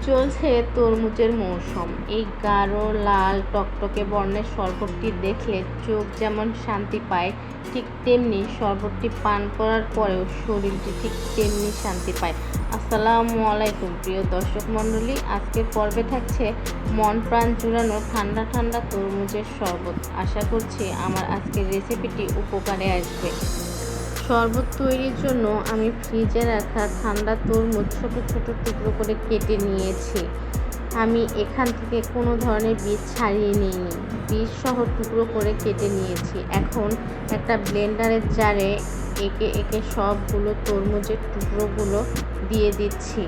চলছে তরমুজের মৌসুম। এই গাঢ় লাল টকটকে বর্ণের শরবতটি দেখলে চোখ যেমন শান্তি পায়, ঠিক তেমনি শরবতটি পান করার পরেও শরীরটি ঠিক তেমনি শান্তি পায়। আসসালামু আলাইকুম প্রিয় দর্শক মণ্ডলী, আজকের পর্বে থাকছে মন প্রাণ জুড়ানো ঠান্ডা ঠান্ডা তরমুজের শরবত। আশা করছি আমার আজকের রেসিপিটি উপকারে আসবে। শরবত তৈরির জন্য আমি ফ্রিজে রাখা ঠান্ডা তরমুজ ছোট ছোট টুকরো করে কেটে নিয়েছি। আমি এখান থেকে কোনো ধরনের বীজ ছাড়িয়ে নিইনি, বীজ সহ টুকরো করে কেটে নিয়েছি। এখন একটা ব্লেন্ডারের জারে একে একে সবগুলো তরমুজের টুকরোগুলো দিয়ে দিচ্ছি।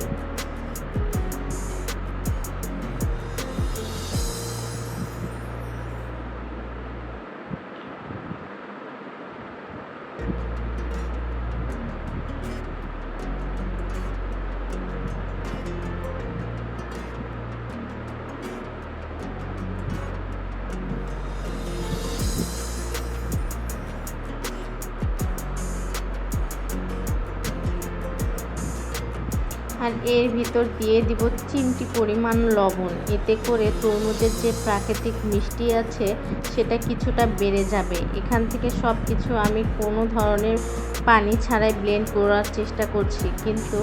আর এর ভিতর দিয়ে দিব চিমটি পরিমাণ লবণ। এতে করে তরমুজের যে প্রাকৃতিক মিষ্টি আছে সেটা কিছুটা বেড়ে যাবে। এখান থেকে সব কিছু আমি কোনো ধরনের পানি ছাড়াই ব্লেন্ড করার চেষ্টা করছি, কিন্তু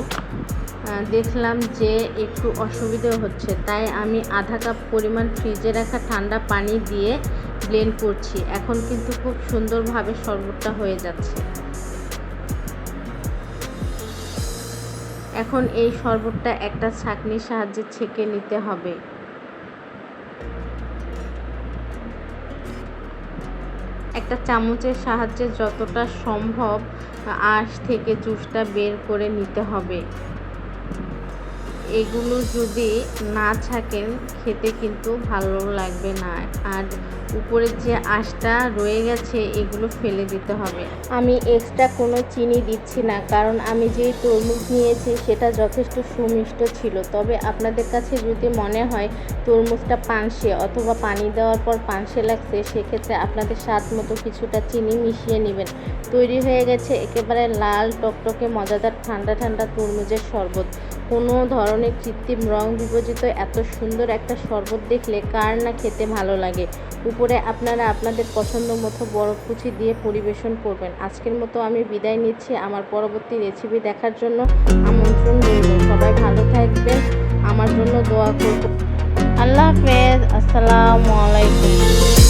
দেখলাম যে একটু অসুবিধা হচ্ছে, তাই আমি আধা কাপ পরিমাণ ফ্রিজে রাখা ঠান্ডা পানি দিয়ে ব্লেন্ড করছি। এখন কিন্তু খুব সুন্দরভাবে শরবতটা হয়ে যাচ্ছে। এখন এই শরবতটা একটা ছাঁকনির সাহায্যে ছেঁকে নিতে হবে। একটা চামচের সাহায্যে যতটা সম্ভব আঁশ থেকে জুসটা বের করে নিতে হবে। এগুলো যদি না ছাঁকেন খেতে কিন্তু ভালো লাগবে না, আর উপরের যে আঁশটা রয়ে গেছে এগুলো ফেলে দিতে হবে। আমি এক্সট্রা কোনো চিনি দিচ্ছি না, কারণ আমি যেই তরমুজ নিয়েছি সেটা যথেষ্ট সুমিষ্ট ছিল। তবে আপনাদের কাছে যদি মনে হয় তরমুজটা পানসে অথবা পানি দেওয়ার পর পানসে লাগছে, সেক্ষেত্রে আপনাদের স্বাদ মতো কিছুটা চিনি মিশিয়ে নেবেন। তৈরি হয়ে গেছে একেবারে লাল টকটকে মজাদার ঠান্ডা ঠান্ডা তরমুজের শরবত। কোনো ধরনের কৃত্রিম রং বিবর্জিত এত সুন্দর একটা শরবত দেখলে কার না খেতে ভালো লাগে। উপরে আপনারা আপনাদের পছন্দ মতো বরফ কুচি দিয়ে পরিবেশন করবেন। আজকের মতো আমি বিদায় নিচ্ছি। আমার পরবর্তী রেসিপি দেখার জন্য আমন্ত্রণ রইল। সবাই ভালো থাকবেন, আমার জন্য দোয়া করবেন। আল্লাহ হাফেজ। আসসালামু আলাইকুম।